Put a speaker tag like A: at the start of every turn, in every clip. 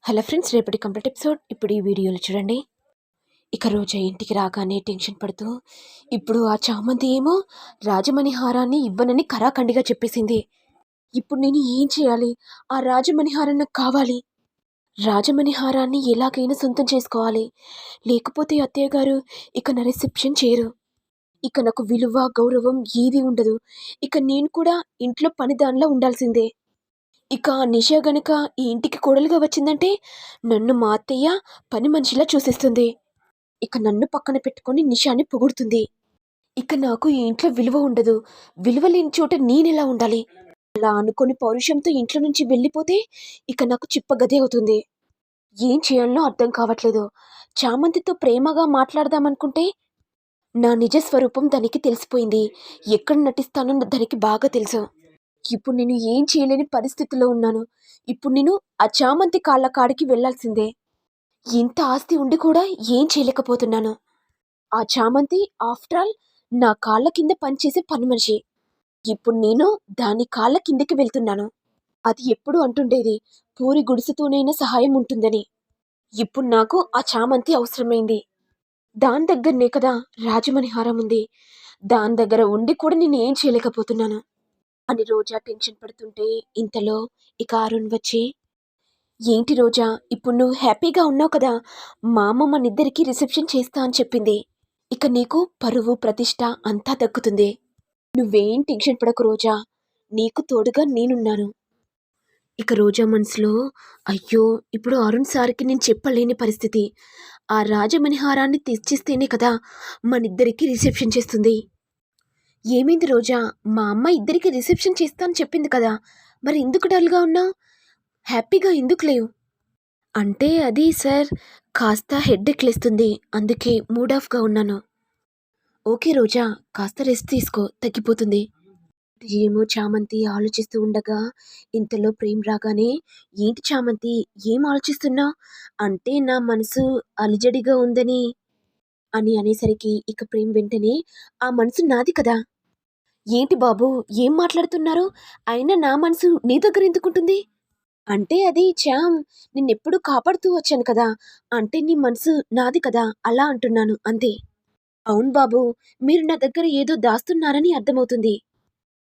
A: Hello friends, రేపటి complete episode ఇప్పుడు ఈ వీడియోలో చూడండి. ఇక రోజా ఇంటికి రాగానే టెన్షన్ పడుతూ ఇప్పుడు ఆ చామంతి ఏమో రాజమణి హారాన్ని ఇవ్వనని కరాఖండిగా చెప్పేసింది. ఇప్పుడు నేను ఏం చేయాలి? ఆ రాజమణి హారం నాకు కావాలి. రాజమణి హారాన్ని ఎలాగైనా సొంతం చేసుకోవాలి. లేకపోతే అత్తయ్య గారు ఇక నా రిసెప్షన్ చేయరు. ఇక నాకు విలువ గౌరవం ఏది ఉండదు. ఇక నేను కూడా ఇంట్లో పనిదానిలా ఉండాల్సిందే. ఇక నిష గనుక ఈ ఇంటికి కోడలుగా వచ్చిందంటే నన్ను మా అత్తయ్య పని మనిషిలా చూసేస్తుంది. ఇక నన్ను పక్కన పెట్టుకొని నిషాని పొగుడుతుంది. ఇక నాకు ఈ ఇంట్లో విలువ ఉండదు. విలువ లేని చోట నేనెలా ఉండాలి? అలా అనుకొని పౌరుషంతో ఇంట్లో నుంచి వెళ్ళిపోతే ఇక నాకు చిప్పగదే అవుతుంది. ఏం చేయాలనో అర్థం కావట్లేదు. చామంతితో ప్రేమగా మాట్లాడదామనుకుంటే నా నిజ స్వరూపం దానికి తెలిసిపోయింది. ఎక్కడ నటిస్తానో దానికి బాగా తెలుసు. ఇప్పుడు నేను ఏం చేయలేని పరిస్థితిలో ఉన్నాను. ఇప్పుడు నేను ఆ చామంతి కాళ్ళ కాడికి వెళ్ళాల్సిందే. ఇంత ఆస్తి ఉండి కూడా ఏం చేయలేకపోతున్నాను. ఆ చామంతి ఆఫ్టర్ ఆల్ నా కాళ్ళ కింద పనిచేసే పని మనిషి. ఇప్పుడు నేను దాని కాళ్ళ కిందకి వెళ్తున్నాను. అది ఎప్పుడు అంటుండేది పూరి గుడిసెతోనైనా సహాయం ఉంటుందని. ఇప్పుడు నాకు ఆ చామంతి అవసరమైంది. దాని దగ్గరనే కదా రాజమణి హారం ఉంది. దాని దగ్గర ఉండి కూడా నేను ఏం చేయలేకపోతున్నాను అని రోజా టెన్షన్ పడుతుంటే ఇంతలో ఇక అరుణ్ వచ్చి, ఏంటి రోజా, ఇప్పుడు నువ్వు హ్యాపీగా ఉన్నావు కదా? మా అమ్మ మనిద్దరికి రిసెప్షన్ చేస్తా అని చెప్పింది. ఇక నీకు పరువు ప్రతిష్ట అంతా దక్కుతుంది. నువ్వేం టెన్షన్ పడకు రోజా, నీకు తోడుగా నేనున్నాను. ఇక రోజా మనసులో, అయ్యో ఇప్పుడు అరుణ్ సార్కి నేను చెప్పలేని పరిస్థితి. ఆ రాజమణిహారాన్ని తెచ్చిస్తేనే కదా మనిద్దరికి రిసెప్షన్ చేస్తుంది. ఏమైంది రోజా, మా అమ్మ ఇద్దరికి రిసెప్షన్ చేస్తా అని చెప్పింది కదా, మరి ఎందుకు డల్గా ఉన్నావు? హ్యాపీగా ఎందుకు లేవు? అంటే అది సార్, కాస్త హెడ్‌ఏక్ లేస్తుంది. అందుకే మూడ్ ఆఫ్‌గా ఉన్నాను. ఓకే రోజా, కాస్త రెస్ట్ తీసుకో, తగ్గిపోతుంది. ఏమో చామంతి ఆలోచిస్తూ ఉండగా ఇంతలో ప్రేమ్ రాగానే, ఏంటి చామంతి, ఏం ఆలోచిస్తున్నావు? అంటే నా మనసు అలిజడిగా ఉందని అని అనేసరికి ఇక ప్రేమ్ వెంటనే, ఆ మనసు నాది కదా. ఏంటి బాబు, ఏం మాట్లాడుతున్నారు? అయినా నా మనసు నీ దగ్గర ఎందుకుంటుంది? అంటే అది చామ్, నిన్నెప్పుడూ కాపాడుతూ వచ్చాను కదా! అంటే నీ మనసు నాది కదా! అలా అంటున్నాను అంతే. అవును బాబూ, మీరు నా దగ్గర ఏదో దాస్తున్నారని అర్థమవుతుంది.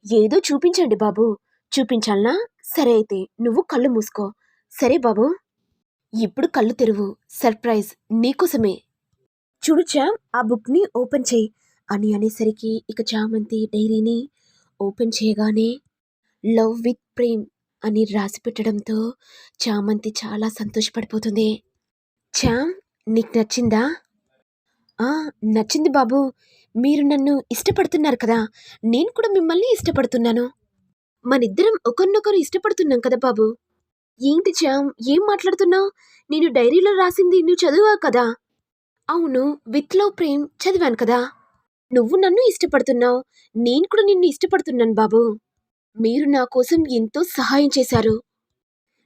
A: ఏదో చూపించండి బాబూ. చూపించాలనా? సరే అయితే నువ్వు కళ్ళు మూసుకో. సరే బాబూ. ఇప్పుడు కళ్ళు తెరువు. సర్ప్రైజ్ నీకోసమే. చూడు చామ్, ఆ బుక్‌ని ఓపెన్ చెయ్యి అని అనేసరికి ఇక చామంతి డైరీని ఓపెన్ చేయగానే లవ్ విత్ ప్రేమ్ అని రాసి పెట్టడంతో చామంతి చాలా సంతోషపడిపోతుంది. చామ్, నీకు నచ్చిందా? ఆ, నచ్చింది బాబు. మీరు నన్ను ఇష్టపడుతున్నారు కదా, నేను కూడా మిమ్మల్ని ఇష్టపడుతున్నాను. మనిద్దరం ఒకరినొకరు ఇష్టపడుతున్నాం కదా బాబు. ఏంటి చామ్, ఏం మాట్లాడుతున్నావు? నేను డైరీలో రాసింది నువ్వు చదివావు కదా. అవును, విత్ లవ్ ప్రేమ్ చదివాను కదా. నువ్వు నన్ను ఇష్టపడుతున్నావు, నేను కూడా నిన్ను ఇష్టపడుతున్నాను బాబు. మీరు నా కోసం ఎంతో సహాయం చేశారు.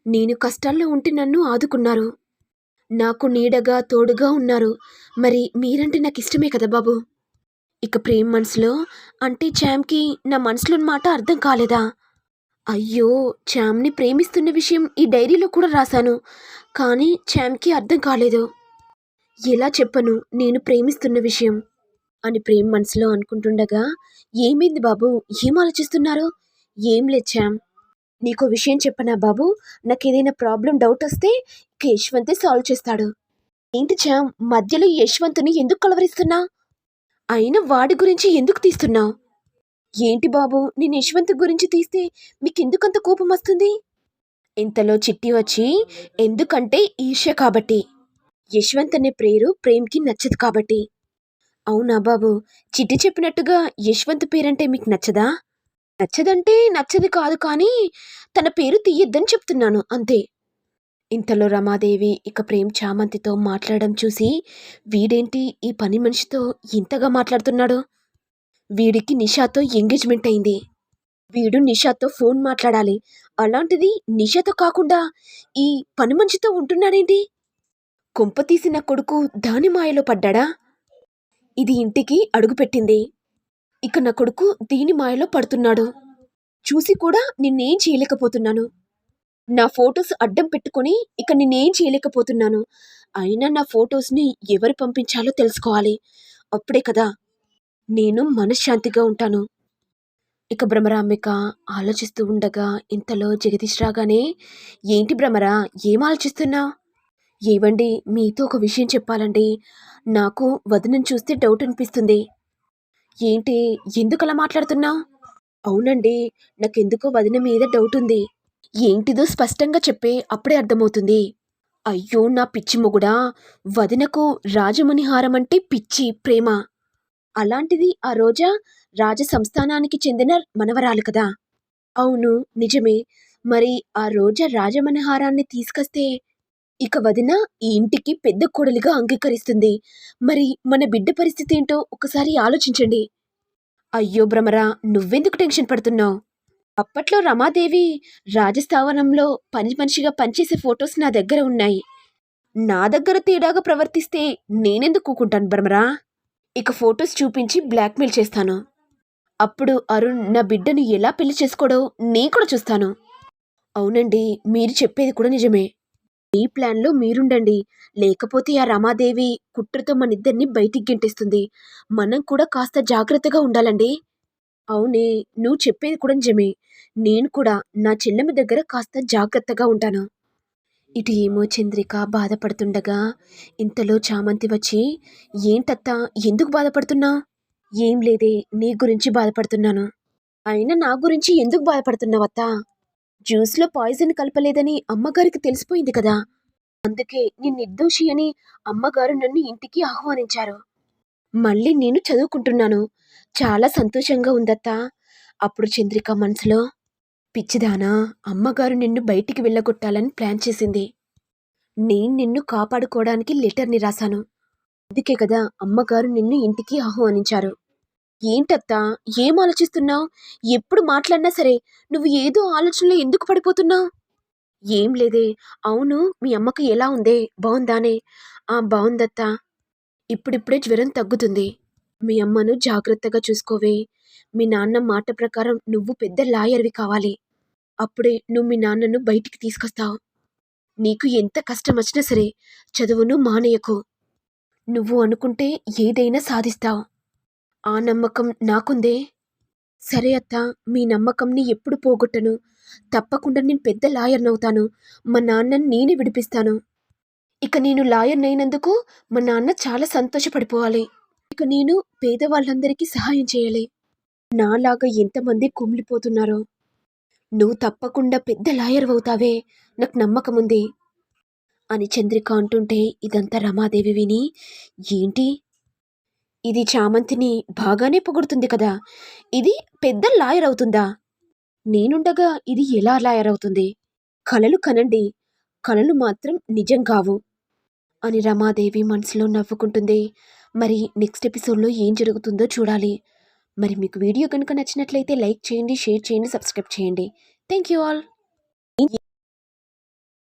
A: నేను కష్టాల్లో ఉంటే నన్ను ఆదుకున్నారు. నాకు నీడగా తోడుగా ఉన్నారు. మరి మీరంటే నాకు ఇష్టమే కదా బాబు. ఇక ప్రేమ్ మనసులో, అంటే చామ్కి నా మనసులోని మాట అర్థం కాలేదా? అయ్యో, చామ్ని ప్రేమిస్తున్న విషయం ఈ డైరీలో కూడా రాశాను, కానీ చామ్కి అర్థం కాలేదు. ఎలా చెప్పను నేను ప్రేమిస్తున్న విషయం అని ప్రేమ్ మనసులో అనుకుంటుండగా, ఏమైంది బాబు, ఏం ఆలోచిస్తున్నారు? ఏం లేదు చామ్. నీకో విషయం చెప్పనా బాబు, నాకేదైనా ప్రాబ్లం డౌట్ వస్తే ఇక యశ్వంతే సాల్వ్ చేస్తాడు. ఏంటి చామ్, మధ్యలో యశ్వంతుని ఎందుకు కలవరిస్తున్నా? అయినా వాడి గురించి ఎందుకు తీస్తున్నావు? ఏంటి బాబు, నేను యశ్వంత్ గురించి తీస్తే మీకెందుకంత కోపం వస్తుంది? ఇంతలో చిట్టి వచ్చి, ఎందుకంటే ఈర్ష్య కాబట్టి. యశ్వంత్ అనే పేరు ప్రేమ్కి నచ్చదు కాబట్టి. అవునా బాబు, చిట్టి చెప్పినట్టుగా యశ్వంత్ పేరంటే మీకు నచ్చదా? నచ్చదంటే నచ్చదు కాదు, కానీ తన పేరు తీయొద్దని చెప్తున్నాను అంతే. ఇంతలో రమాదేవి ఇక ప్రేమ్ చామంతితో మాట్లాడడం చూసి, వీడేంటి ఈ పని మనిషితో ఇంతగా మాట్లాడుతున్నాడు? వీడికి నిషాతో ఎంగేజ్మెంట్ అయింది. వీడు నిషాతో ఫోన్ మాట్లాడాలి. అలాంటిది నిషాతో కాకుండా ఈ పని మనిషితో ఉంటున్నాడేంటి? కొంపతీసి నా కొడుకు దాని మాయలో పడ్డాడా? ఇది ఇంటికి అడుగుపెట్టింది. ఇక నా కొడుకు దీని మాయలో పడుతున్నాడు. చూసి కూడా నిన్నేం చేయలేకపోతున్నాను. నా ఫొటోస్ అడ్డం పెట్టుకొని ఇక నేనేం చేయలేకపోతున్నాను. అయినా నా ఫొటోస్‌ని ఎవరు పంపించాలో తెలుసుకోవాలి. అప్పుడే కదా నేను మనశ్శాంతిగా ఉంటాను. ఇక భ్రమరాంబిక ఆలోచిస్తూ ఉండగా ఇంతలో జగదీష్ రాగానే, "ఏంటి భ్రమరా, ఏం ఆలోచిస్తున్నావు?" "ఏవండీ, మీతో ఒక విషయం చెప్పాలండి. నాకు వదినని చూస్తే డౌట్ అనిపిస్తుంది." "ఏంటి, ఎందుకలా మాట్లాడుతున్నావు?" "అవునండి, నాకెందుకో వదిన మీద డౌట్ ఉంది." "ఏంటిదో స్పష్టంగా చెప్పే, అప్పుడే అర్థమవుతుంది." "అయ్యో నా పిచ్చి మొగుడా, వదినకు రాజముని హారం అంటే పిచ్చి, ప్రేమ. అలాంటిది ఆ రోజా రాజ సంస్థానానికి చెందిన మనవరాలు కదా." "అవును, నిజమే. మరి ఆ రోజా రాజమణిహారాన్ని తీసుకొస్తే ఇక వదిన ఈ ఇంటికి పెద్ద కోడలిగా అంగీకరిస్తుంది. మరి మన బిడ్డ పరిస్థితి ఏంటో ఒకసారి ఆలోచించండి." "అయ్యో భ్రమరా, నువ్వెందుకు టెన్షన్ పడుతున్నావు? అప్పట్లో రమాదేవి రాజస్థావరంలో పని మనిషిగా పనిచేసే ఫొటోస్ నా దగ్గర ఉన్నాయి. నా దగ్గర తేడాగా ప్రవర్తిస్తే నేనెందుకు ఊకుంటాను భ్రమరా? ఇక ఫొటోస్ చూపించి బ్లాక్మెయిల్ చేస్తాను. అప్పుడు అరుణ్ నా బిడ్డను ఎలా పెళ్లి చేసుకోడో నేను కూడా చూస్తాను." "అవునండి, మీరు చెప్పేది కూడా నిజమే. మీ ప్లాన్‌లో మీరుండండి. లేకపోతే ఆ రమాదేవి కుట్రతో మనిద్దరిని బయటికి గెంటేస్తుంది. మనం కూడా కాస్త జాగ్రత్తగా ఉండాలండి." "అవునే, నువ్వు చెప్పేది కూడా నిజమే. నేను కూడా నా చెల్లెమ్మ దగ్గర కాస్త జాగ్రత్తగా ఉంటాను." ఇటు ఏమో చంద్రిక బాధపడుతుండగా ఇంతలో చామంతి వచ్చి, "ఏంటత్తా, ఎందుకు బాధపడుతున్నావు?" "ఏం లేదే, నీ గురించి బాధపడుతున్నాను." "అయినా నా గురించి ఎందుకు బాధపడుతున్నావత్తా? జ్యూస్‌లో పాయిజన్ కలపలేదని అమ్మగారికి తెలిసిపోయింది కదా! అందుకే నేను నిర్దోషి అని అమ్మగారు నన్ను ఇంటికి ఆహ్వానించారు. మళ్ళీ నేను చదువుకుంటున్నాను. చాలా సంతోషంగా ఉందత్తా." అప్పుడు చంద్రిక మనసులో, "పిచ్చిదానా, అమ్మగారు నిన్ను బయటికి వెళ్ళగొట్టాలని ప్లాన్ చేసింది. నేను నిన్ను కాపాడుకోవడానికి లెటర్‌ని రాశాను. అందుకే కదా అమ్మగారు నిన్ను ఇంటికి ఆహ్వానించారు." "ఏంటత్తా, ఏం ఆలోచిస్తున్నావు? ఎప్పుడు మాట్లాడినా సరే నువ్వు ఏదో ఆలోచనలో ఎందుకు పడిపోతున్నావు?" "ఏం లేదే. అవును, మీ అమ్మకి ఎలా ఉందే? బావుందానే?" "ఆ, బావుందత్తా. ఇప్పుడిప్పుడే జ్వరం తగ్గుతుంది. మీ అమ్మను జాగ్రత్తగా చూసుకోవే. మీ నాన్న మాట ప్రకారం నువ్వు పెద్ద లాయర్‌వి కావాలి. అప్పుడే నువ్వు మీ నాన్నను బయటికి తీసుకొస్తావు. నీకు ఎంత కష్టమొచ్చినా సరే చదువును మానేయకు. నువ్వు అనుకుంటే ఏదైనా సాధిస్తావు. ఆ నమ్మకం నాకుందే." "సరే అత్తా, మీ నమ్మకంని ఎప్పుడు పోగొట్టను. తప్పకుండా నేను పెద్ద లాయర్‌నవుతాను. మా నాన్నని నేనే విడిపిస్తాను. ఇక నేను లాయర్‌నయినందుకు మా నాన్న చాలా సంతోషపడిపోవాలి. ఇక నేను పేదవాళ్ళందరికీ సహాయం చేయాలి. నాలాగా ఎంతమంది కుమిలిపోతున్నారో. నువ్వు తప్పకుండా పెద్ద లాయర్‌వవుతావే, నాకు నమ్మకముంది." అని చంద్రిక అంటుంటే ఇదంతా రమాదేవి విని, "ఏంటి? ఇది చామంతిని బాగానే పొగుడుతుంది కదా! ఇది పెద్ద లాయర్ అవుతుందా? నేనుండగా ఇది ఎలా లాయర్ అవుతుంది? కలలు కనండి, కలలు మాత్రం నిజం కావు." అని రమాదేవి మనసులో నవ్వుకుంటుంది. మరి నెక్స్ట్ ఎపిసోడ్‌లో ఏం జరుగుతుందో చూడాలి. మరి మీకు వీడియో గనుక నచ్చినట్లయితే లైక్ చేయండి, షేర్ చేయండి, సబ్స్క్రైబ్ చేయండి. Thank you all.